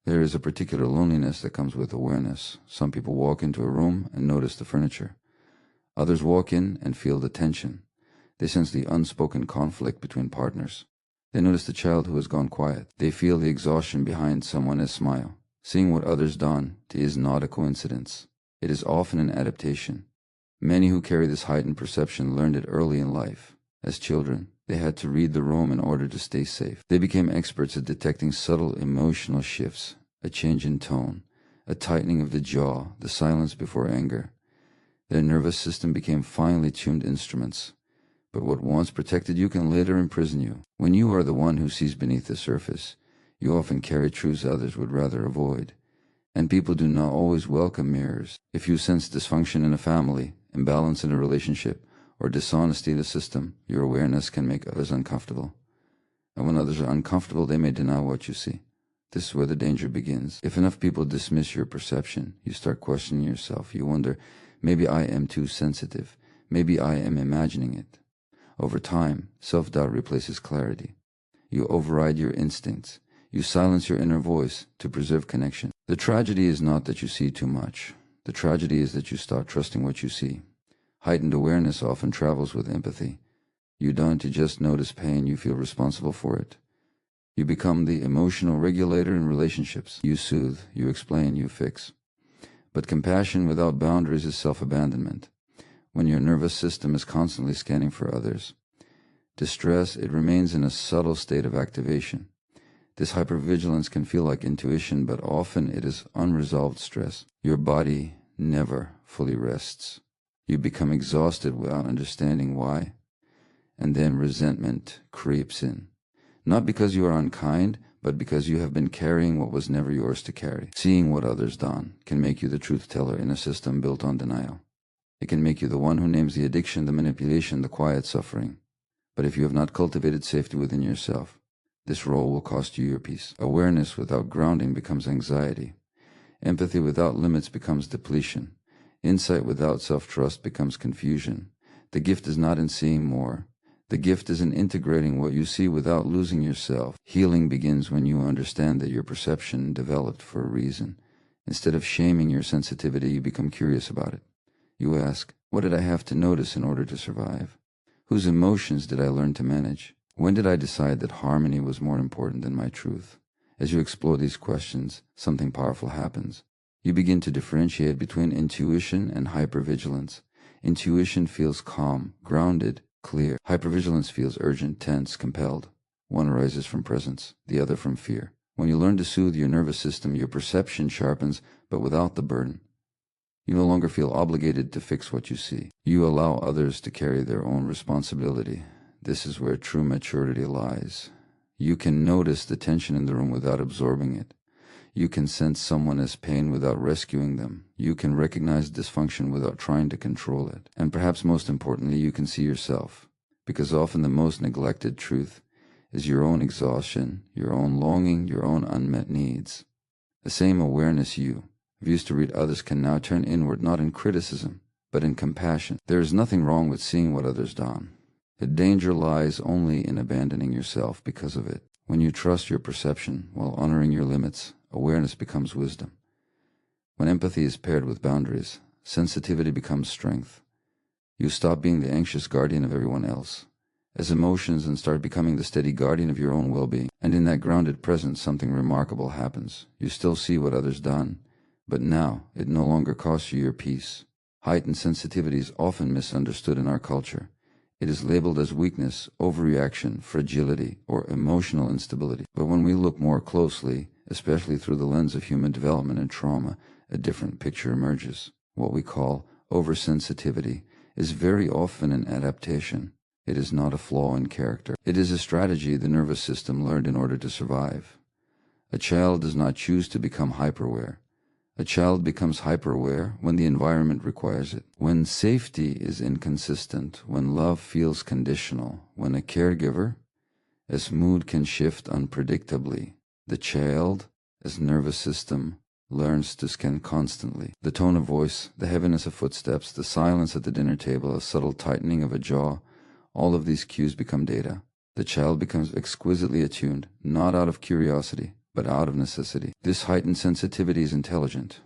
There is a particular loneliness that comes with awareness. Some people walk into a room and notice the furniture. Others walk in and feel the tension. They sense the unspoken conflict between partners. They notice the child who has gone quiet. They feel the exhaustion behind someone's smile. Seeing what others don is not a coincidence. It is often an adaptation. Many who carry this heightened perception learned it early in life. As children, they had to read the room in order to stay safe. They became experts at detecting subtle emotional shifts, a change in tone, a tightening of the jaw, the silence before anger. Their nervous system became finely tuned instruments. But what once protected you can later imprison you. When you are the one who sees beneath the surface, you often carry truths others would rather avoid. And people do not always welcome mirrors. If you sense dysfunction in a family, imbalance in a relationship, or dishonesty in the system, your awareness can make others uncomfortable. And when others are uncomfortable, they may deny what you see. This is where the danger begins. If enough people dismiss your perception, you start questioning yourself. You wonder, maybe I am too sensitive. Maybe I am imagining it. Over time, self-doubt replaces clarity. You override your instincts. You silence your inner voice to preserve connection. The tragedy is not that you see too much. The tragedy is that you stop trusting what you see. Heightened awareness often travels with empathy. You don't just notice pain, you feel responsible for it. You become the emotional regulator in relationships. You soothe, you explain, you fix. But compassion without boundaries is self-abandonment. When your nervous system is constantly scanning for others' distress, it remains in a subtle state of activation. This hypervigilance can feel like intuition, but often it is unresolved stress. Your body never fully rests. You become exhausted without understanding why, and then resentment creeps in. Not because you are unkind, but because you have been carrying what was never yours to carry. Seeing what others don can make you the truth teller in a system built on denial. It can make you the one who names the addiction, the manipulation, the quiet suffering. But if you have not cultivated safety within yourself, this role will cost you your peace. Awareness without grounding becomes anxiety. Empathy without limits becomes depletion. Insight without self-trust becomes confusion. The gift is not in seeing more. The gift is in integrating what you see without losing yourself. Healing begins when you understand that your perception developed for a reason. Instead of shaming your sensitivity, you become curious about it. You ask, what did I have to notice in order to survive? Whose emotions did I learn to manage? When did I decide that harmony was more important than my truth? As you explore these questions, something powerful happens. You begin to differentiate between intuition and hypervigilance. Intuition feels calm, grounded, clear. Hypervigilance feels urgent, tense, compelled. One arises from presence, the other from fear. When you learn to soothe your nervous system, your perception sharpens, but without the burden. You no longer feel obligated to fix what you see. You allow others to carry their own responsibility. This is where true maturity lies. You can notice the tension in the room without absorbing it. You can sense someone's pain without rescuing them. You can recognize dysfunction without trying to control it. And perhaps most importantly, you can see yourself. Because often the most neglected truth is your own exhaustion, your own longing, your own unmet needs. The same awareness you used to read others can now turn inward, not in criticism, but in compassion. There is nothing wrong with seeing what others don. The danger lies only in abandoning yourself because of it. When you trust your perception while honoring your limits, awareness becomes wisdom. When empathy is paired with boundaries, sensitivity becomes strength. You stop being the anxious guardian of everyone else as emotions and start becoming the steady guardian of your own well-being. And in that grounded presence, something remarkable happens. You still see what others don, but now it no longer costs you your peace. Heightened sensitivity is often misunderstood in our culture. It is labeled as weakness, overreaction, fragility, or emotional instability. But when we look more closely, especially through the lens of human development and trauma, a different picture emerges. What we call oversensitivity is very often an adaptation. It is not a flaw in character. It is a strategy the nervous system learned in order to survive. A child does not choose to become hyperaware. A child becomes hyperaware when the environment requires it. When safety is inconsistent, when love feels conditional, when a caregiver, as mood can shift unpredictably, the child, as nervous system, learns to scan constantly. The tone of voice, the heaviness of footsteps, the silence at the dinner table, a subtle tightening of a jaw, all of these cues become data. The child becomes exquisitely attuned, not out of curiosity, but out of necessity. This heightened sensitivity is intelligent.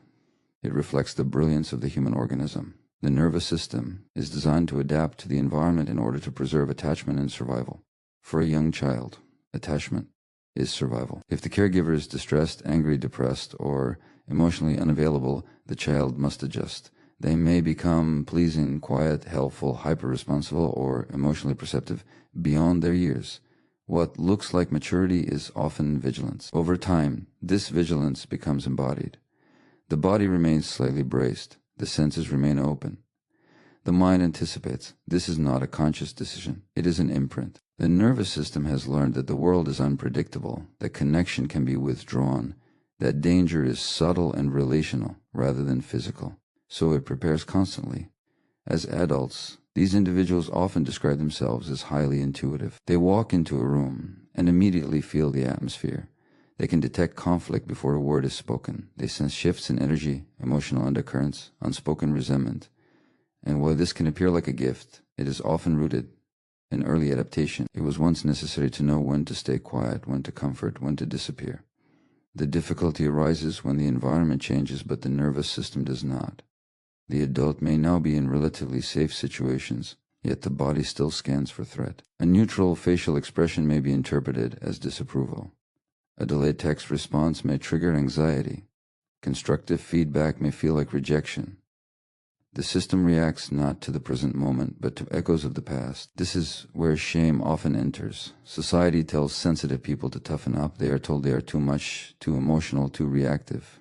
It reflects the brilliance of the human organism. The nervous system is designed to adapt to the environment in order to preserve attachment and survival. For a young child, attachment is survival. If the caregiver is distressed, angry, depressed, or emotionally unavailable, the child must adjust. They may become pleasing, quiet, helpful, hyper-responsible, or emotionally perceptive beyond their years. What looks like maturity is often vigilance. Over time, this vigilance becomes embodied. The body remains slightly braced. The senses remain open. The mind anticipates. This is not a conscious decision. It is an imprint. The nervous system has learned that the world is unpredictable, that connection can be withdrawn, that danger is subtle and relational rather than physical. So it prepares constantly. As adults, these individuals often describe themselves as highly intuitive. They walk into a room and immediately feel the atmosphere. They can detect conflict before a word is spoken. They sense shifts in energy, emotional undercurrents, unspoken resentment. And while this can appear like a gift, it is often rooted in early adaptation. It was once necessary to know when to stay quiet, when to comfort, when to disappear. The difficulty arises when the environment changes, but the nervous system does not. The adult may now be in relatively safe situations, yet the body still scans for threat. A neutral facial expression may be interpreted as disapproval. A delayed text response may trigger anxiety. Constructive feedback may feel like rejection. The system reacts not to the present moment, but to echoes of the past. This is where shame often enters. Society tells sensitive people to toughen up. They are told they are too much, too emotional, too reactive.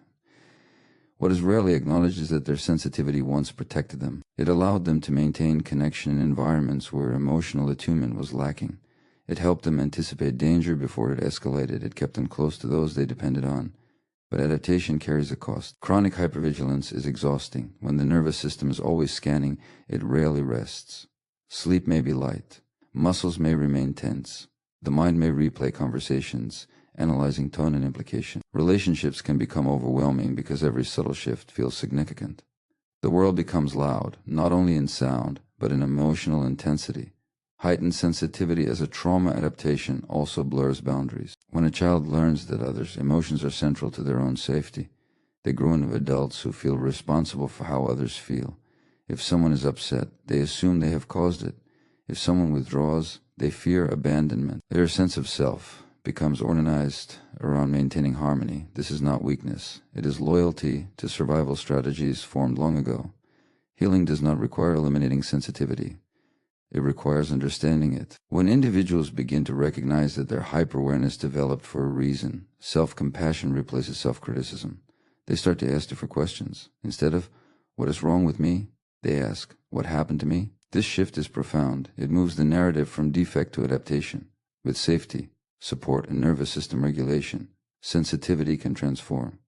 What is rarely acknowledged is that their sensitivity once protected them. It allowed them to maintain connection in environments where emotional attunement was lacking. It helped them anticipate danger before it escalated. It kept them close to those they depended on. But adaptation carries a cost. Chronic hypervigilance is exhausting. When the nervous system is always scanning, it rarely rests. Sleep may be light. Muscles may remain tense. The mind may replay conversations, analyzing tone and implication. Relationships can become overwhelming because every subtle shift feels significant. The world becomes loud, not only in sound, but in emotional intensity. Heightened sensitivity as a trauma adaptation also blurs boundaries. When a child learns that others' emotions are central to their own safety, they grow into adults who feel responsible for how others feel. If someone is upset, they assume they have caused it. If someone withdraws, they fear abandonment. Their sense of self becomes organized around maintaining harmony. This is not weakness. It is loyalty to survival strategies formed long ago. Healing does not require eliminating sensitivity. It requires understanding it. When individuals begin to recognize that their hyper-awareness developed for a reason, self-compassion replaces self-criticism. They start to ask different questions. Instead of, "What is wrong with me?" they ask, "What happened to me?" This shift is profound. It moves the narrative from defect to adaptation. With safety, support, and nervous system regulation, sensitivity can transform.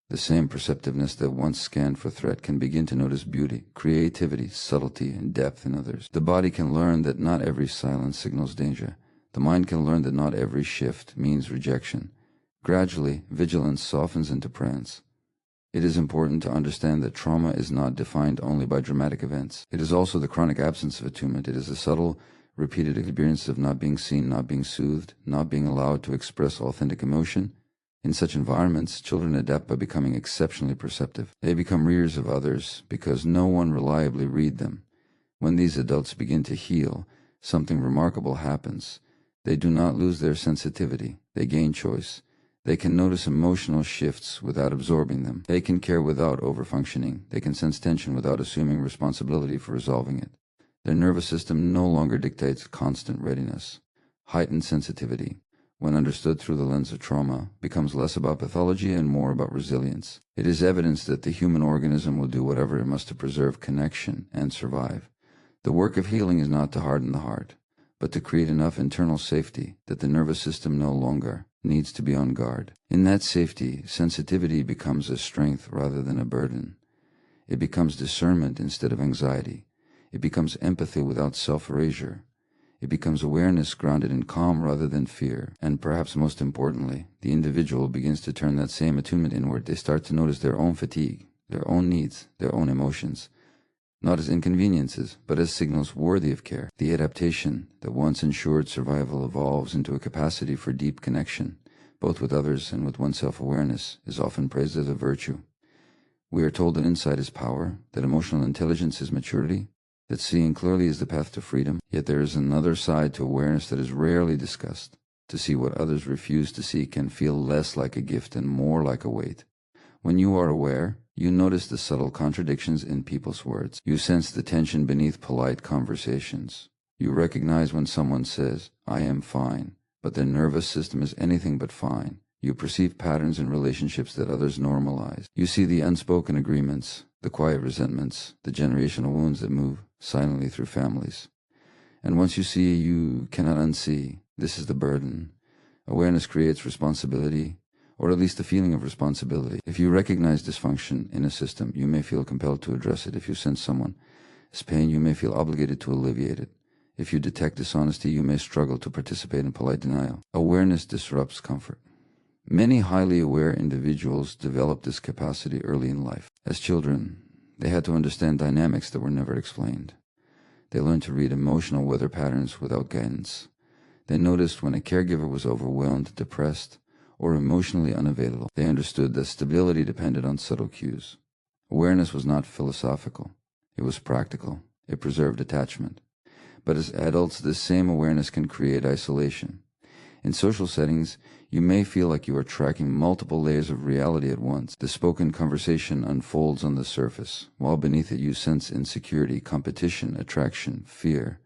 The same perceptiveness that once scanned for threat can begin to notice beauty, creativity, subtlety, and depth in others. The body can learn that not every silence signals danger. The mind can learn that not every shift means rejection. Gradually, vigilance softens into prance. It is important to understand that trauma is not defined only by dramatic events. It is also the chronic absence of attunement. It is a subtle, repeated experience of not being seen, not being soothed, not being allowed to express authentic emotion. In such environments, children adapt by becoming exceptionally perceptive. They become readers of others because no one reliably reads them. When these adults begin to heal, something remarkable happens. They do not lose their sensitivity. They gain choice. They can notice emotional shifts without absorbing them. They can care without overfunctioning. They can sense tension without assuming responsibility for resolving it. Their nervous system no longer dictates constant readiness. Heightened sensitivity, when understood through the lens of trauma, becomes less about pathology and more about resilience. It is evidence that the human organism will do whatever it must to preserve connection and survive. The work of healing is not to harden the heart, but to create enough internal safety that the nervous system no longer needs to be on guard. In that safety, sensitivity becomes a strength rather than a burden. It becomes discernment instead of anxiety. It becomes empathy without self-erasure. It becomes awareness grounded in calm rather than fear. And perhaps most importantly, the individual begins to turn that same attunement inward. They start to notice their own fatigue, their own needs, their own emotions, not as inconveniences, but as signals worthy of care. The adaptation that once ensured survival evolves into a capacity for deep connection, both with others and with one's self-awareness, is often praised as a virtue. We are told that insight is power, that emotional intelligence is maturity, that seeing clearly is the path to freedom, yet there is another side to awareness that is rarely discussed. To see what others refuse to see can feel less like a gift and more like a weight. When you are aware, you notice the subtle contradictions in people's words. You sense the tension beneath polite conversations. You recognize when someone says, "I am fine," but their nervous system is anything but fine. You perceive patterns in relationships that others normalize. You see the unspoken agreements, the quiet resentments, the generational wounds that move silently through families. And once you see, you cannot unsee. This is the burden. Awareness creates responsibility, or at least a feeling of responsibility. If you recognize dysfunction in a system, you may feel compelled to address it. If you sense someone's pain, you may feel obligated to alleviate it. If you detect dishonesty, you may struggle to participate in polite denial. Awareness disrupts comfort. Many highly aware individuals develop this capacity early in life. As children, they had to understand dynamics that were never explained. They learned to read emotional weather patterns without guidance. They noticed when a caregiver was overwhelmed, depressed, or emotionally unavailable. They understood that stability depended on subtle cues. Awareness was not philosophical. It was practical. It preserved attachment. But as adults, this same awareness can create isolation. In social settings, you may feel like you are tracking multiple layers of reality at once. The spoken conversation unfolds on the surface, while beneath it you sense insecurity, competition, attraction, fear.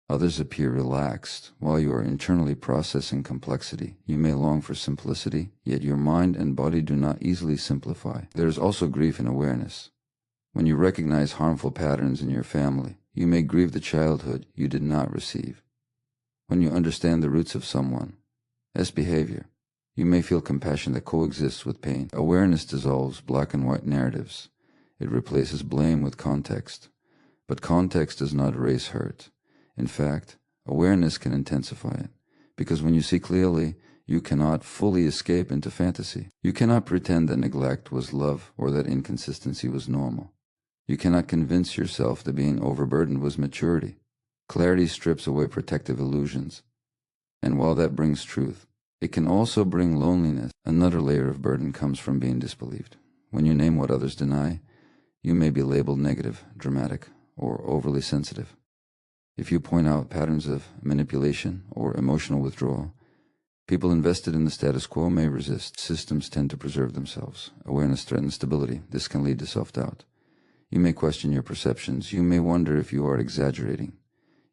Others appear relaxed, while you are internally processing complexity. You may long for simplicity, yet your mind and body do not easily simplify. There is also grief in awareness. When you recognize harmful patterns in your family, you may grieve the childhood you did not receive. When you understand the roots of someone's behavior, you may feel compassion that coexists with pain. Awareness dissolves black and white narratives. It replaces blame with context. But context does not erase hurt. In fact, awareness can intensify it, because when you see clearly, you cannot fully escape into fantasy. You cannot pretend that neglect was love or that inconsistency was normal. You cannot convince yourself that being overburdened was maturity. Clarity strips away protective illusions. And while that brings truth, it can also bring loneliness. Another layer of burden comes from being disbelieved. When you name what others deny, you may be labeled negative, dramatic, or overly sensitive. If you point out patterns of manipulation or emotional withdrawal, people invested in the status quo may resist. Systems tend to preserve themselves. Awareness threatens stability. This can lead to self-doubt. You may question your perceptions. You may wonder if you are exaggerating.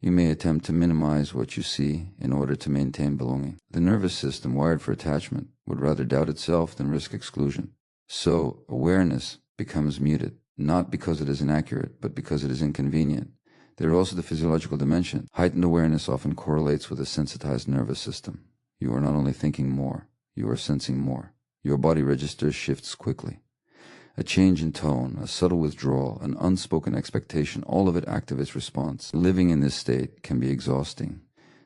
You may attempt to minimize what you see in order to maintain belonging. The nervous system, wired for attachment, would rather doubt itself than risk exclusion. So, awareness becomes muted, not because it is inaccurate, but because it is inconvenient. There are also the physiological dimension. Heightened awareness often correlates with a sensitized nervous system. You are not only thinking more, you are sensing more. Your body register shifts quickly. A change in tone, a subtle withdrawal, an unspoken expectation, all of it activates response. Living in this state can be exhausting.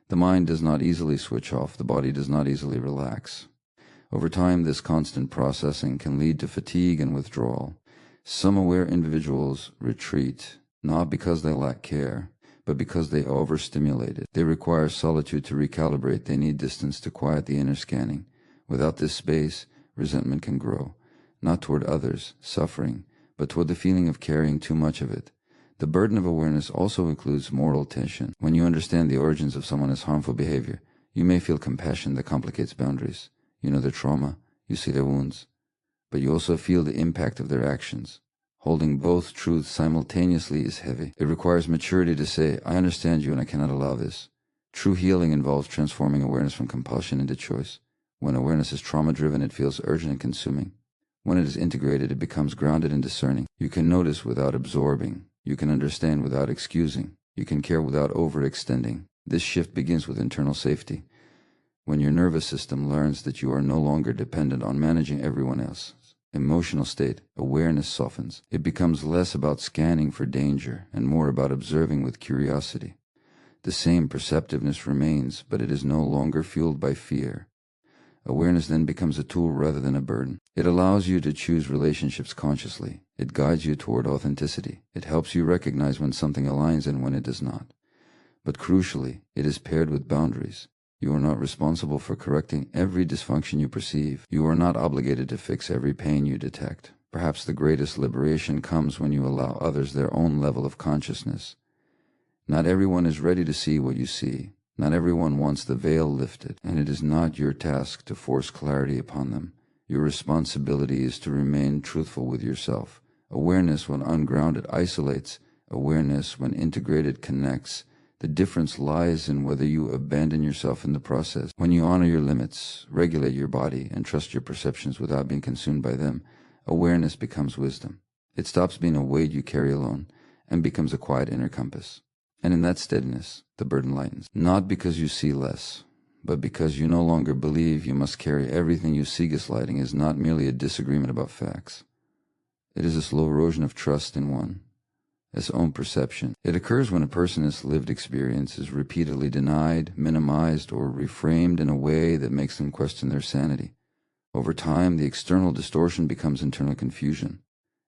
The mind does not easily switch off. The body does not easily relax. Over time, this constant processing can lead to fatigue and withdrawal. Some aware individuals retreat, not because they lack care, but because they are overstimulated. They require solitude to recalibrate. They need distance to quiet the inner scanning. Without this space, resentment can grow. Not toward others, suffering, but toward the feeling of carrying too much of it. The burden of awareness also includes moral tension. When you understand the origins of someone's harmful behavior, you may feel compassion that complicates boundaries. You know their trauma, you see their wounds, but you also feel the impact of their actions. Holding both truths simultaneously is heavy. It requires maturity to say, "I understand you and I cannot allow this." True healing involves transforming awareness from compulsion into choice. When awareness is trauma-driven, it feels urgent and consuming. When it is integrated, it becomes grounded and discerning. You can notice without absorbing. You can understand without excusing. You can care without overextending. This shift begins with internal safety. When your nervous system learns that you are no longer dependent on managing everyone else's emotional state, awareness softens. It becomes less about scanning for danger and more about observing with curiosity. The same perceptiveness remains, but it is no longer fueled by fear. Awareness then becomes a tool rather than a burden. It allows you to choose relationships consciously. It guides you toward authenticity. It helps you recognize when something aligns and when it does not. But crucially, it is paired with boundaries. You are not responsible for correcting every dysfunction you perceive. You are not obligated to fix every pain you detect. Perhaps the greatest liberation comes when you allow others their own level of consciousness. Not everyone is ready to see what you see. Not everyone wants the veil lifted, and it is not your task to force clarity upon them. Your responsibility is to remain truthful with yourself. Awareness, when ungrounded, isolates. Awareness, when integrated, connects. The difference lies in whether you abandon yourself in the process. When you honor your limits, regulate your body, and trust your perceptions without being consumed by them, awareness becomes wisdom. It stops being a weight you carry alone and becomes a quiet inner compass. And in that steadiness, the burden lightens. Not because you see less, but because you no longer believe you must carry everything you see. Gaslighting is not merely a disagreement about facts. It is a slow erosion of trust in one's own perception. It occurs when a person's lived experience is repeatedly denied, minimized, or reframed in a way that makes them question their sanity. Over time, the external distortion becomes internal confusion.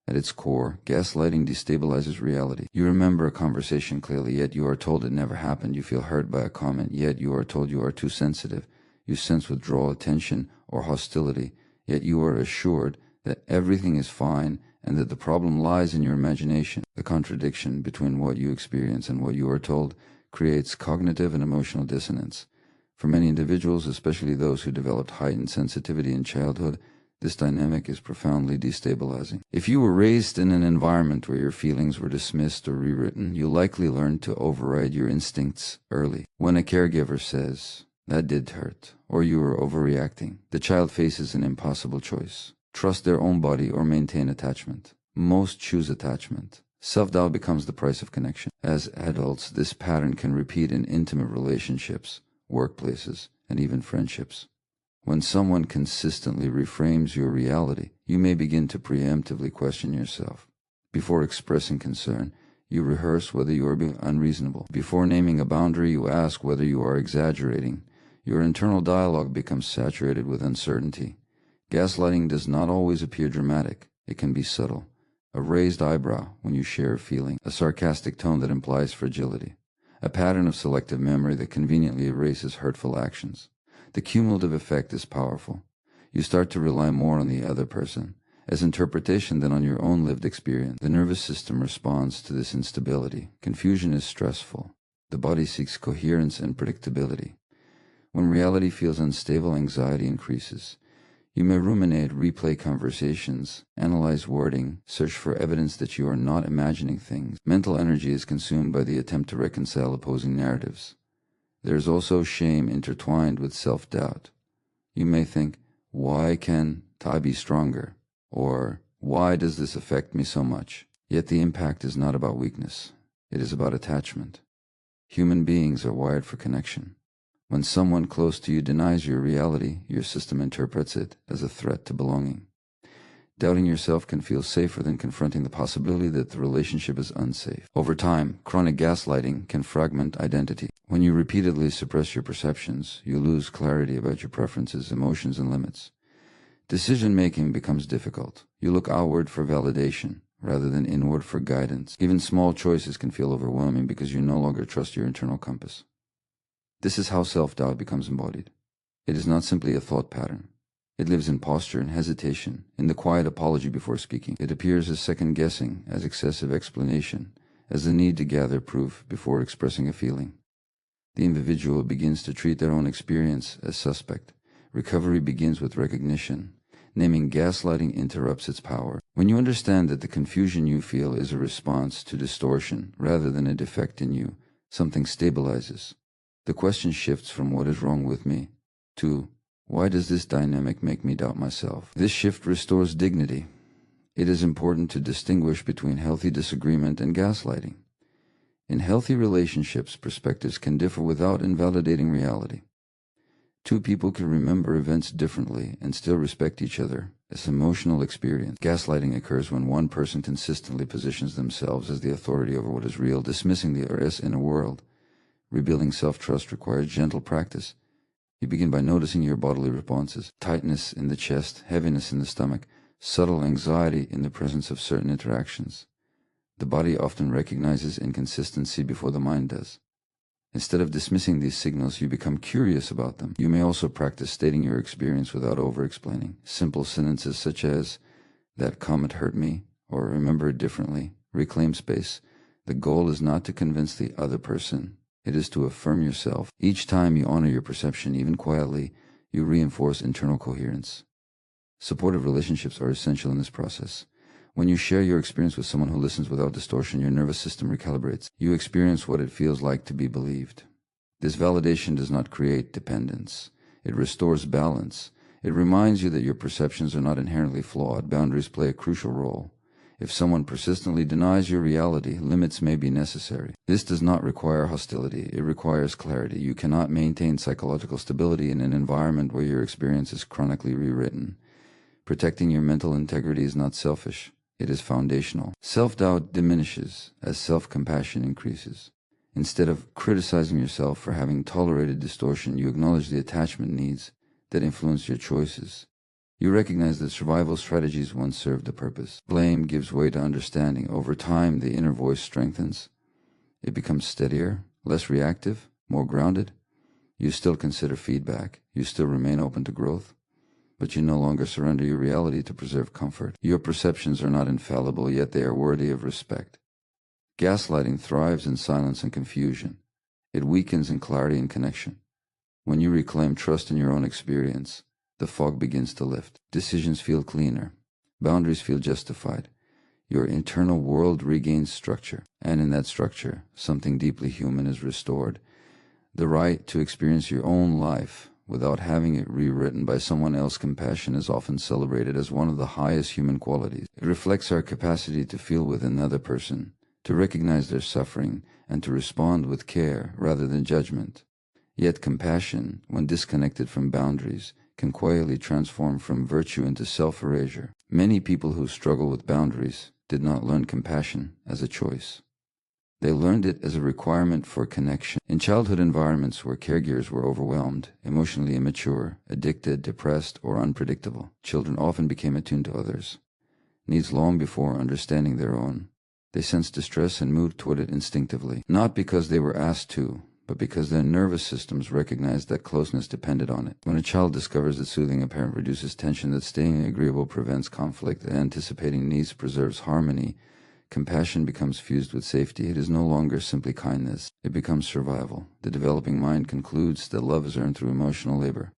At its core, gaslighting destabilizes reality. You remember a conversation clearly, yet you are told it never happened. You feel hurt by a comment, yet you are told you are too sensitive. You sense withdrawal, tension, or hostility, yet you are assured that everything is fine and that the problem lies in your imagination. The contradiction between what you experience and what you are told creates cognitive and emotional dissonance. For many individuals, especially those who developed heightened sensitivity in childhood, this dynamic is profoundly destabilizing. If you were raised in an environment where your feelings were dismissed or rewritten, you likely learned to override your instincts early. When a caregiver says, "That did hurt," or "You are overreacting," the child faces an impossible choice. Trust their own body or maintain attachment. Most choose attachment. Self-doubt becomes the price of connection. As adults, this pattern can repeat in intimate relationships, workplaces, and even friendships. When someone consistently reframes your reality, you may begin to preemptively question yourself. Before expressing concern, you rehearse whether you are being unreasonable. Before naming a boundary, you ask whether you are exaggerating. Your internal dialogue becomes saturated with uncertainty. Gaslighting does not always appear dramatic. It can be subtle. A raised eyebrow when you share a feeling, a sarcastic tone that implies fragility, a pattern of selective memory that conveniently erases hurtful actions. The cumulative effect is powerful. You start to rely more on the other person as interpretation than on your own lived experience. The nervous system responds to this instability. Confusion is stressful. The body seeks coherence and predictability. When reality feels unstable, anxiety increases. You may ruminate, replay conversations, analyze wording, search for evidence that you are not imagining things. Mental energy is consumed by the attempt to reconcile opposing narratives. There is also shame intertwined with self-doubt. You may think, "Why can't I be stronger?" Or, "Why does this affect me so much?" Yet the impact is not about weakness. It is about attachment. Human beings are wired for connection. When someone close to you denies your reality, your system interprets it as a threat to belonging. Doubting yourself can feel safer than confronting the possibility that the relationship is unsafe. Over time, chronic gaslighting can fragment identity. When you repeatedly suppress your perceptions, you lose clarity about your preferences, emotions, and limits. Decision-making becomes difficult. You look outward for validation rather than inward for guidance. Even small choices can feel overwhelming because you no longer trust your internal compass. This is how self-doubt becomes embodied. It is not simply a thought pattern. It lives in posture and hesitation, in the quiet apology before speaking. It appears as second-guessing, as excessive explanation, as the need to gather proof before expressing a feeling. The individual begins to treat their own experience as suspect. Recovery begins with recognition. Naming gaslighting interrupts its power. When you understand that the confusion you feel is a response to distortion rather than a defect in you, something stabilizes. The question shifts from "What is wrong with me?" to "Why does this dynamic make me doubt myself?" This shift restores dignity. It is important to distinguish between healthy disagreement and gaslighting. In healthy relationships, perspectives can differ without invalidating reality. Two people can remember events differently and still respect each other as emotional experience. Gaslighting occurs when one person consistently positions themselves as the authority over what is real, dismissing the rest in a world. Rebuilding self-trust requires gentle practice. You begin by noticing your bodily responses: tightness in the chest, heaviness in the stomach, subtle anxiety in the presence of certain interactions. The body often recognizes inconsistency before the mind does. Instead of dismissing these signals, you become curious about them. You may also practice stating your experience without over-explaining. Simple sentences such as, "That comment hurt me," or "Remember it differently." Reclaim space. The goal is not to convince the other person. It is to affirm yourself. Each time you honor your perception, even quietly, you reinforce internal coherence. Supportive relationships are essential in this process. When you share your experience with someone who listens without distortion, your nervous system recalibrates. You experience what it feels like to be believed. This validation does not create dependence. It restores balance. It reminds you that your perceptions are not inherently flawed. Boundaries play a crucial role. If someone persistently denies your reality, limits may be necessary. This does not require hostility. It requires clarity. You cannot maintain psychological stability in an environment where your experience is chronically rewritten. Protecting your mental integrity is not selfish. It is foundational. Self-doubt diminishes as self-compassion increases. Instead of criticizing yourself for having tolerated distortion, you acknowledge the attachment needs that influence your choices. You recognize that survival strategies once served a purpose. Blame gives way to understanding. Over time, the inner voice strengthens. It becomes steadier, less reactive, more grounded. You still consider feedback. You still remain open to growth. But you no longer surrender your reality to preserve comfort. Your perceptions are not infallible, yet they are worthy of respect. Gaslighting thrives in silence and confusion. It weakens in clarity and connection. When you reclaim trust in your own experience, the fog begins to lift. Decisions feel cleaner. Boundaries feel justified. Your internal world regains structure, and in that structure, something deeply human is restored. The right to experience your own life without having it rewritten by someone else's compassion is often celebrated as one of the highest human qualities. It reflects our capacity to feel with another person, to recognize their suffering, and to respond with care rather than judgment. Yet compassion, when disconnected from boundaries, can quietly transform from virtue into self-erasure. Many people who struggle with boundaries did not learn compassion as a choice. They learned it as a requirement for connection. In childhood environments where caregivers were overwhelmed, emotionally immature, addicted, depressed, or unpredictable, children often became attuned to others' needs long before understanding their own. They sensed distress and moved toward it instinctively, not because they were asked to, but because their nervous systems recognized that closeness depended on it. When a child discovers that soothing a parent reduces tension, that staying agreeable prevents conflict, that anticipating needs preserves harmony, compassion becomes fused with safety. It is no longer simply kindness. It becomes survival. The developing mind concludes that love is earned through emotional labor.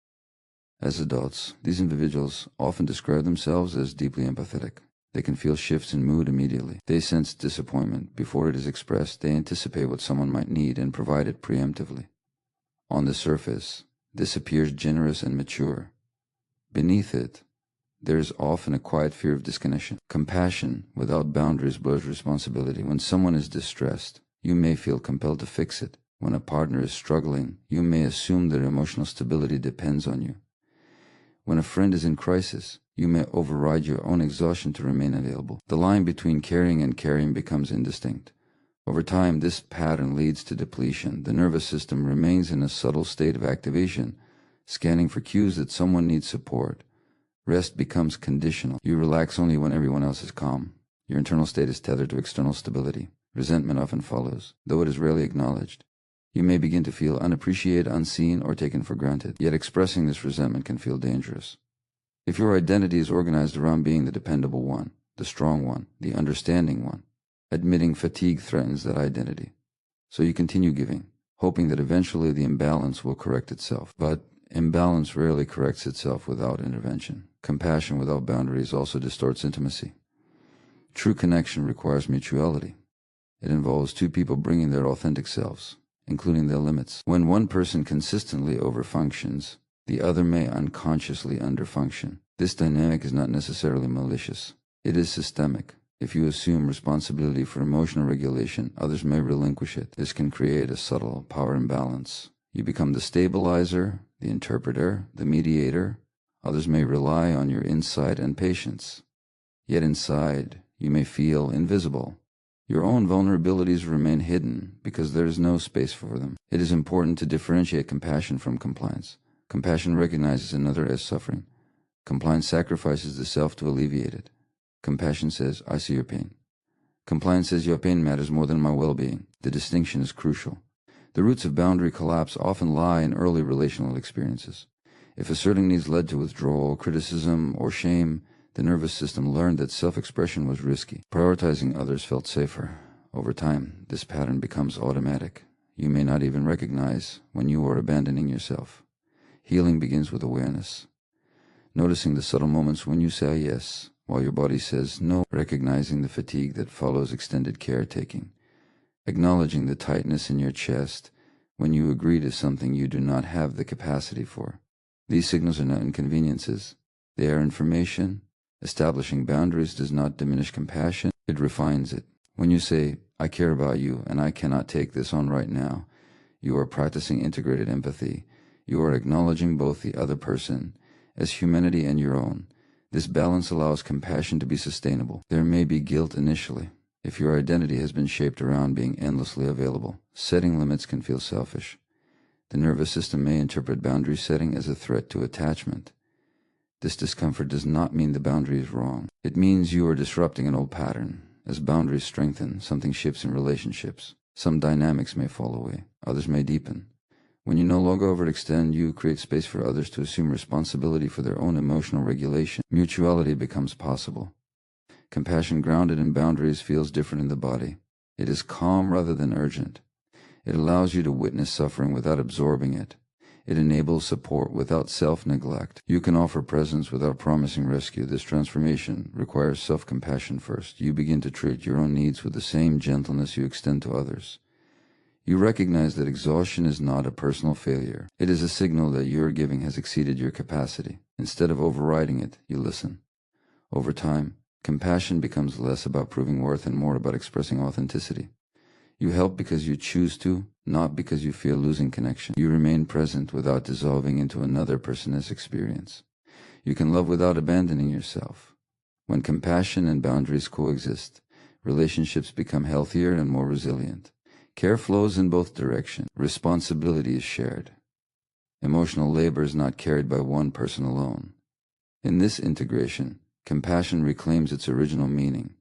As adults, these individuals often describe themselves as deeply empathetic. They can feel shifts in mood immediately. They sense disappointment before it is expressed. They anticipate what someone might need and provide it preemptively. On the surface, this appears generous and mature. Beneath it, there is often a quiet fear of disconnection. Compassion without boundaries blurs responsibility. When someone is distressed, you may feel compelled to fix it. When a partner is struggling, you may assume their emotional stability depends on you. When a friend is in crisis, you may override your own exhaustion to remain available. The line between caring and carrying becomes indistinct. Over time, this pattern leads to depletion. The nervous system remains in a subtle state of activation, scanning for cues that someone needs support. Rest becomes conditional. You relax only when everyone else is calm. Your internal state is tethered to external stability. Resentment often follows, though it is rarely acknowledged. You may begin to feel unappreciated, unseen, or taken for granted, yet expressing this resentment can feel dangerous. If your identity is organized around being the dependable one, the strong one, the understanding one, admitting fatigue threatens that identity. So you continue giving, hoping that eventually the imbalance will correct itself. But imbalance rarely corrects itself without intervention. Compassion without boundaries also distorts intimacy. True connection requires mutuality. It involves two people bringing their authentic selves, including their limits. When one person consistently overfunctions, the other may unconsciously underfunction. This dynamic is not necessarily malicious. It is systemic. If you assume responsibility for emotional regulation, others may relinquish it. This can create a subtle power imbalance. You become the stabilizer, the interpreter, the mediator. Others may rely on your insight and patience. Yet inside, you may feel invisible. Your own vulnerabilities remain hidden because there is no space for them. It is important to differentiate compassion from compliance. Compassion recognizes another as suffering. Compliance sacrifices the self to alleviate it. Compassion says, I see your pain. Compliance says your pain matters more than my well-being. The distinction is crucial. The roots of boundary collapse often lie in early relational experiences. If asserting needs led to withdrawal, criticism, or shame, the nervous system learned that self-expression was risky. Prioritizing others felt safer. Over time, this pattern becomes automatic. You may not even recognize when you are abandoning yourself. Healing begins with awareness. Noticing the subtle moments when you say yes, while your body says no, recognizing the fatigue that follows extended caretaking. Acknowledging the tightness in your chest when you agree to something you do not have the capacity for. These signals are not inconveniences. They are information. Establishing boundaries does not diminish compassion, it refines it. When you say, I care about you and I cannot take this on right now, you are practicing integrated empathy. You are acknowledging both the other person as humanity and your own. This balance allows compassion to be sustainable. There may be guilt initially. If your identity has been shaped around being endlessly available, setting limits can feel selfish. The nervous system may interpret boundary setting as a threat to attachment. This discomfort does not mean the boundary is wrong. It means you are disrupting an old pattern. As boundaries strengthen, something shifts in relationships. Some dynamics may fall away, others may deepen. When you no longer overextend, you create space for others to assume responsibility for their own emotional regulation. Mutuality becomes possible. Compassion grounded in boundaries feels different in the body. It is calm rather than urgent. It allows you to witness suffering without absorbing it. It enables support without self-neglect. You can offer presence without promising rescue. This transformation requires self-compassion first. You begin to treat your own needs with the same gentleness you extend to others. You recognize that exhaustion is not a personal failure. It is a signal that your giving has exceeded your capacity. Instead of overriding it, you listen. Over time, compassion becomes less about proving worth and more about expressing authenticity. You help because you choose to, not because you fear losing connection. You remain present without dissolving into another person's experience. You can love without abandoning yourself. When compassion and boundaries coexist, relationships become healthier and more resilient. Care flows in both directions. Responsibility is shared. Emotional labor is not carried by one person alone. In this integration, compassion reclaims its original meaning.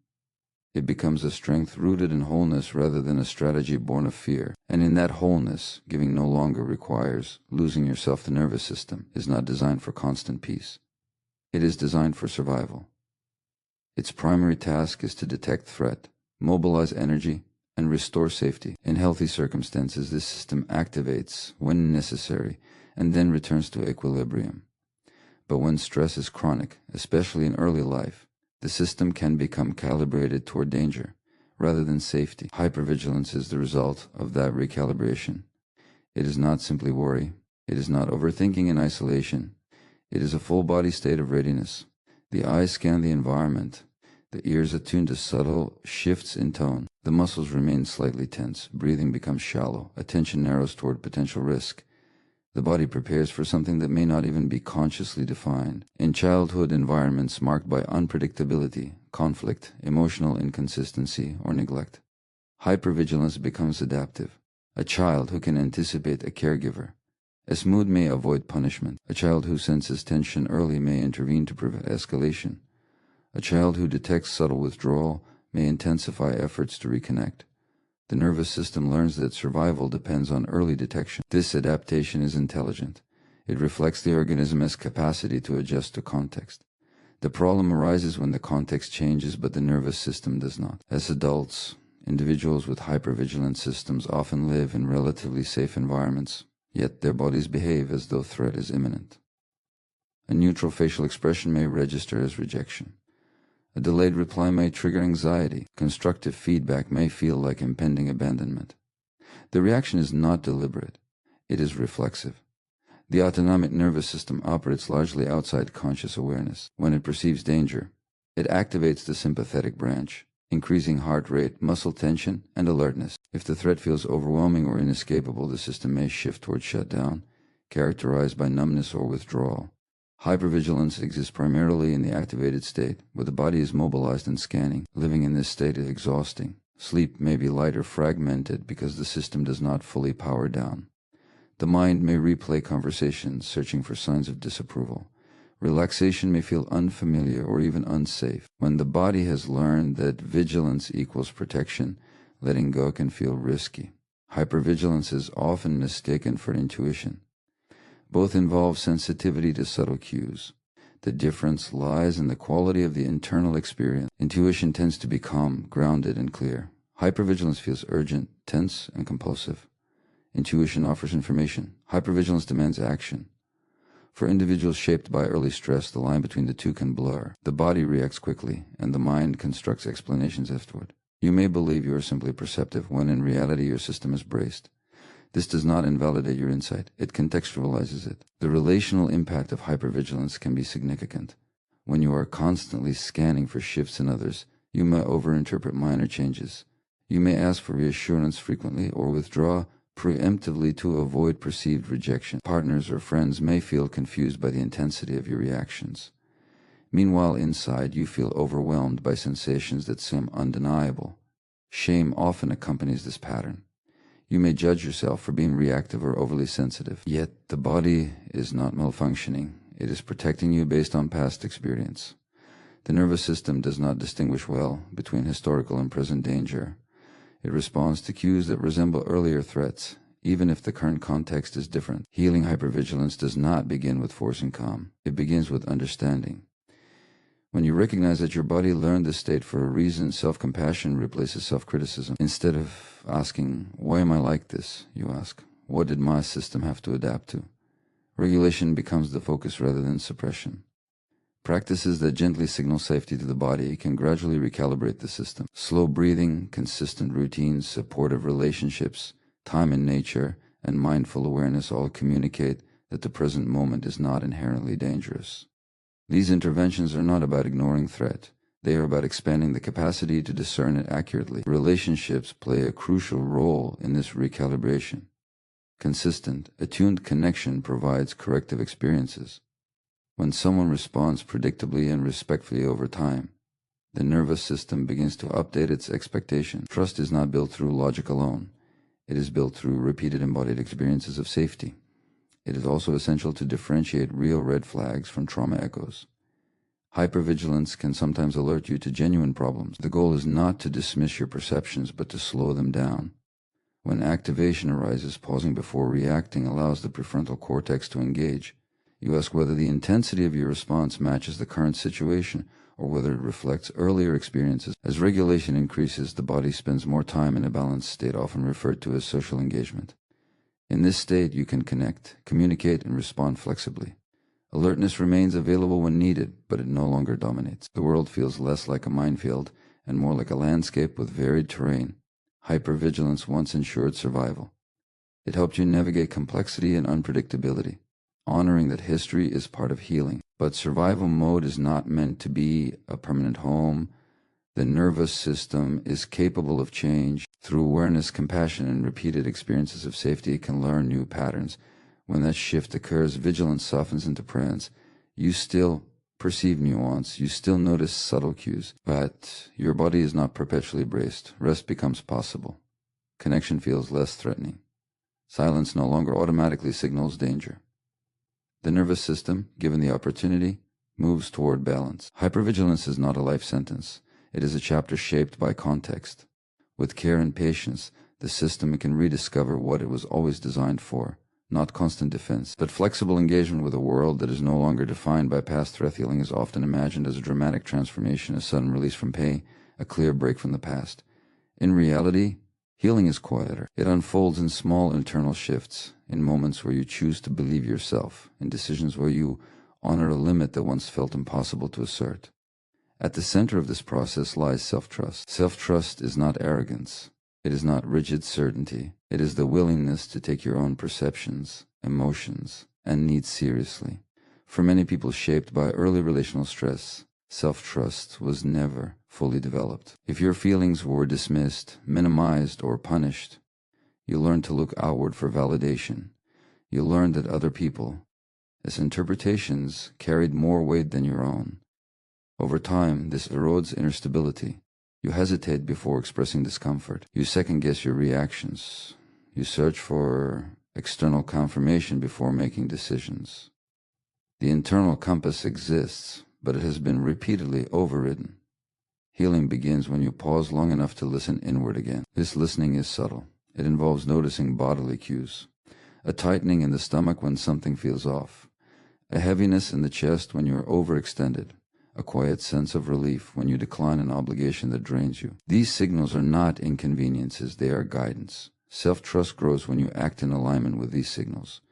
It becomes a strength rooted in wholeness rather than a strategy born of fear. And in that wholeness, giving no longer requires losing yourself. The nervous system is not designed for constant peace. It is designed for survival. Its primary task is to detect threat, mobilize energy, and restore safety. In healthy circumstances, this system activates when necessary and then returns to equilibrium. But when stress is chronic, especially in early life, the system can become calibrated toward danger rather than safety. Hypervigilance is the result of that recalibration. It is not simply worry. It is not overthinking in isolation. It is a full-body state of readiness. The eyes scan the environment. The ears attune to subtle shifts in tone. The muscles remain slightly tense. Breathing becomes shallow. Attention narrows toward potential risk. The body prepares for something that may not even be consciously defined. In childhood environments marked by unpredictability, conflict, emotional inconsistency, or neglect, hypervigilance becomes adaptive. A child who can anticipate a caregiver. A smooth may avoid punishment. A child who senses tension early may intervene to prevent escalation. A child who detects subtle withdrawal may intensify efforts to reconnect. The nervous system learns that survival depends on early detection. This adaptation is intelligent. It reflects the organism's capacity to adjust to context. The problem arises when the context changes, but the nervous system does not. As adults, individuals with hypervigilant systems often live in relatively safe environments, yet their bodies behave as though threat is imminent. A neutral facial expression may register as rejection. A delayed reply may trigger anxiety. Constructive feedback may feel like impending abandonment. The reaction is not deliberate. It is reflexive. The autonomic nervous system operates largely outside conscious awareness. When it perceives danger, it activates the sympathetic branch, increasing heart rate, muscle tension, and alertness. If the threat feels overwhelming or inescapable, the system may shift toward shutdown, characterized by numbness or withdrawal. Hypervigilance exists primarily in the activated state, where the body is mobilized and scanning. Living in this state is exhausting. Sleep may be light or fragmented because the system does not fully power down. The mind may replay conversations, searching for signs of disapproval. Relaxation may feel unfamiliar or even unsafe. When the body has learned that vigilance equals protection, letting go can feel risky. Hypervigilance is often mistaken for intuition. Both involve sensitivity to subtle cues. The difference lies in the quality of the internal experience. Intuition tends to be calm, grounded, and clear. Hypervigilance feels urgent, tense, and compulsive. Intuition offers information. Hypervigilance demands action. For individuals shaped by early stress, the line between the two can blur. The body reacts quickly, and the mind constructs explanations afterward. You may believe you are simply perceptive, when in reality your system is braced. This does not invalidate your insight. It contextualizes it. The relational impact of hypervigilance can be significant. When you are constantly scanning for shifts in others, you may overinterpret minor changes. You may ask for reassurance frequently or withdraw preemptively to avoid perceived rejection. Partners or friends may feel confused by the intensity of your reactions. Meanwhile, inside, you feel overwhelmed by sensations that seem undeniable. Shame often accompanies this pattern. You may judge yourself for being reactive or overly sensitive. Yet the body is not malfunctioning. It is protecting you based on past experience. The nervous system does not distinguish well between historical and present danger. It responds to cues that resemble earlier threats, even if the current context is different. Healing hypervigilance does not begin with forcing calm. It begins with understanding. When you recognize that your body learned this state for a reason, self-compassion replaces self-criticism. Instead of asking, "Why am I like this?" you ask, "What did my system have to adapt to?" Regulation becomes the focus rather than suppression. Practices that gently signal safety to the body can gradually recalibrate the system. Slow breathing, consistent routines, supportive relationships, time in nature, and mindful awareness all communicate that the present moment is not inherently dangerous. These interventions are not about ignoring threat. They are about expanding the capacity to discern it accurately. Relationships play a crucial role in this recalibration. Consistent, attuned connection provides corrective experiences. When someone responds predictably and respectfully over time, the nervous system begins to update its expectations. Trust is not built through logic alone. It is built through repeated embodied experiences of safety. It is also essential to differentiate real red flags from trauma echoes. Hypervigilance can sometimes alert you to genuine problems. The goal is not to dismiss your perceptions, but to slow them down. When activation arises, pausing before reacting allows the prefrontal cortex to engage. You ask whether the intensity of your response matches the current situation or whether it reflects earlier experiences. As regulation increases, the body spends more time in a balanced state, often referred to as social engagement. In this state, you can connect, communicate, and respond flexibly. Alertness remains available when needed, but it no longer dominates. The world feels less like a minefield and more like a landscape with varied terrain. Hypervigilance once ensured survival. It helped you navigate complexity and unpredictability, honoring that history is part of healing. But survival mode is not meant to be a permanent home. The nervous system is capable of change. Through awareness, compassion, and repeated experiences of safety, it can learn new patterns. When that shift occurs, vigilance softens into presence. You still perceive nuance, you still notice subtle cues, but your body is not perpetually braced. Rest becomes possible. Connection feels less threatening. Silence no longer automatically signals danger. The nervous system, given the opportunity, moves toward balance. Hypervigilance is not a life sentence. It is a chapter shaped by context. With care and patience, the system can rediscover what it was always designed for, not constant defense, but flexible engagement with a world that is no longer defined by past threat. Healing is often imagined as a dramatic transformation, a sudden release from pain, a clear break from the past. In reality, healing is quieter. It unfolds in small internal shifts, in moments where you choose to believe yourself, in decisions where you honor a limit that once felt impossible to assert. At the center of this process lies self-trust. Self-trust is not arrogance. It is not rigid certainty. It is the willingness to take your own perceptions, emotions, and needs seriously. For many people shaped by early relational stress, self-trust was never fully developed. If your feelings were dismissed, minimized, or punished, you learned to look outward for validation. You learned that other people, as interpretations, carried more weight than your own. Over time, this erodes inner stability. You hesitate before expressing discomfort. You second-guess your reactions. You search for external confirmation before making decisions. The internal compass exists, but it has been repeatedly overridden. Healing begins when you pause long enough to listen inward again. This listening is subtle. It involves noticing bodily cues. A tightening in the stomach when something feels off. A heaviness in the chest when you are overextended. A quiet sense of relief when you decline an obligation that drains you. These signals are not inconveniences, they are guidance. Self-trust grows when you act in alignment with these signals.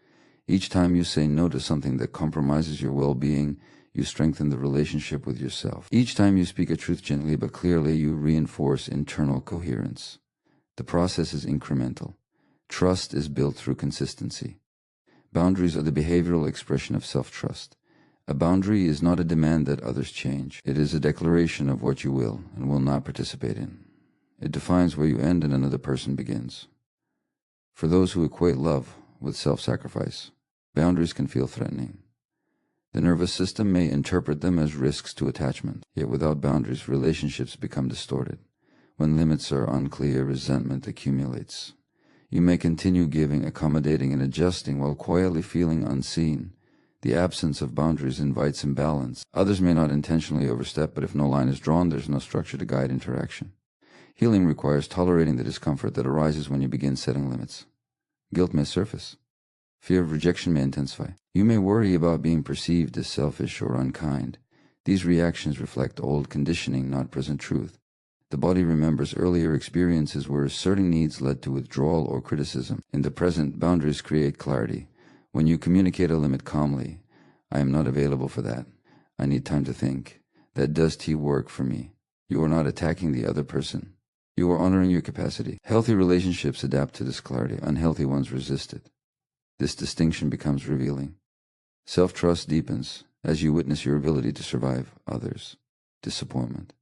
Each time you say no to something that compromises your well-being, you strengthen the relationship with yourself. Each time you speak a truth gently but clearly, you reinforce internal coherence. The process is incremental. Trust is built through consistency. Boundaries are the behavioral expression of self-trust. A boundary is not a demand that others change. It is a declaration of what you will and will not participate in. It defines where you end and another person begins. For those who equate love with self-sacrifice, boundaries can feel threatening. The nervous system may interpret them as risks to attachment, yet without boundaries, relationships become distorted. When limits are unclear, resentment accumulates. You may continue giving, accommodating, and adjusting while quietly feeling unseen. The absence of boundaries invites imbalance. Others may not intentionally overstep, but if no line is drawn, there's no structure to guide interaction. Healing requires tolerating the discomfort that arises when you begin setting limits. Guilt may surface. Fear of rejection may intensify. You may worry about being perceived as selfish or unkind. These reactions reflect old conditioning, not present truth. The body remembers earlier experiences where asserting needs led to withdrawal or criticism. In the present, boundaries create clarity. When you communicate a limit calmly, I am not available for that. I need time to think. That does tea work for me. You are not attacking the other person. You are honoring your capacity. Healthy relationships adapt to this clarity. Unhealthy ones resist it. This distinction becomes revealing. Self-trust deepens as you witness your ability to survive others' disappointment.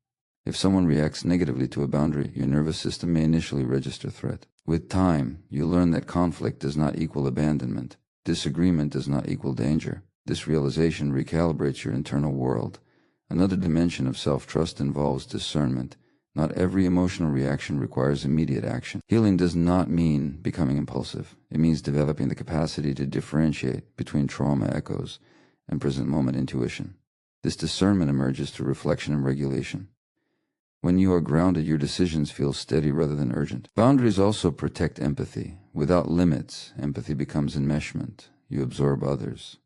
If someone reacts negatively to a boundary, your nervous system may initially register threat. With time, you learn that conflict does not equal abandonment. Disagreement does not equal danger. This realization recalibrates your internal world. Another dimension of self-trust involves discernment. Not every emotional reaction requires immediate action. Healing does not mean becoming impulsive. It means developing the capacity to differentiate between trauma echoes and present moment intuition. This discernment emerges through reflection and regulation. When you are grounded, your decisions feel steady rather than urgent. Boundaries also protect empathy. Without limits, empathy becomes enmeshment. You absorb others.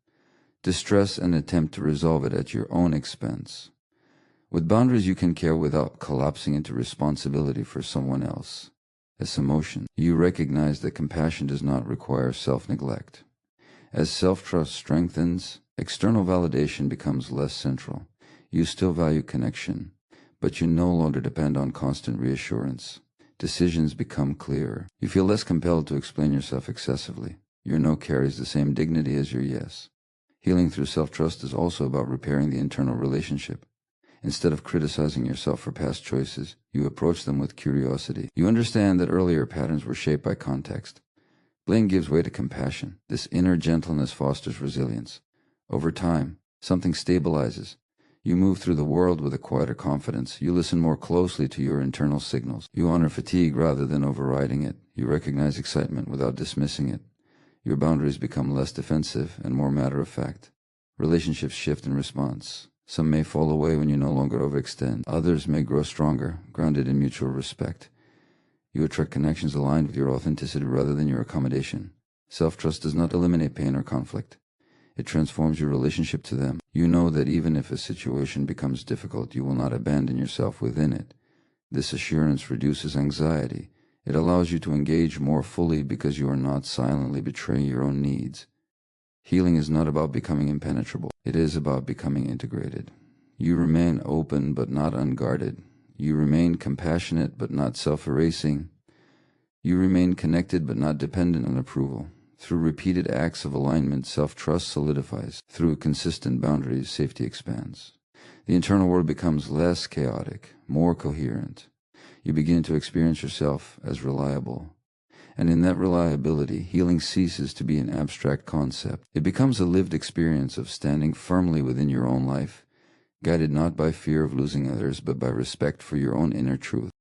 Distress and attempt to resolve it at your own expense. With boundaries, you can care without collapsing into responsibility for someone else. As emotion, you recognize that compassion does not require self-neglect. As self-trust strengthens, external validation becomes less central. You still value connection, but you no longer depend on constant reassurance. Decisions become clearer. You feel less compelled to explain yourself excessively. Your no carries the same dignity as your yes. Healing through self-trust is also about repairing the internal relationship. Instead of criticizing yourself for past choices, you approach them with curiosity. You understand that earlier patterns were shaped by context. Blame gives way to compassion. This inner gentleness fosters resilience. Over time, something stabilizes. You move through the world with a quieter confidence. You listen more closely to your internal signals. You honor fatigue rather than overriding it. You recognize excitement without dismissing it. Your boundaries become less defensive and more matter-of-fact. Relationships shift in response. Some may fall away when you no longer overextend. Others may grow stronger, grounded in mutual respect. You attract connections aligned with your authenticity rather than your accommodation. Self-trust does not eliminate pain or conflict. It transforms your relationship to them. You know that even if a situation becomes difficult, you will not abandon yourself within it. This assurance reduces anxiety. It allows you to engage more fully because you are not silently betraying your own needs. Healing is not about becoming impenetrable. It is about becoming integrated. You remain open but not unguarded. You remain compassionate but not self-erasing. You remain connected but not dependent on approval. Through repeated acts of alignment, self-trust solidifies. Through consistent boundaries, safety expands. The internal world becomes less chaotic, more coherent. You begin to experience yourself as reliable. And in that reliability, healing ceases to be an abstract concept. It becomes a lived experience of standing firmly within your own life, guided not by fear of losing others, but by respect for your own inner truth.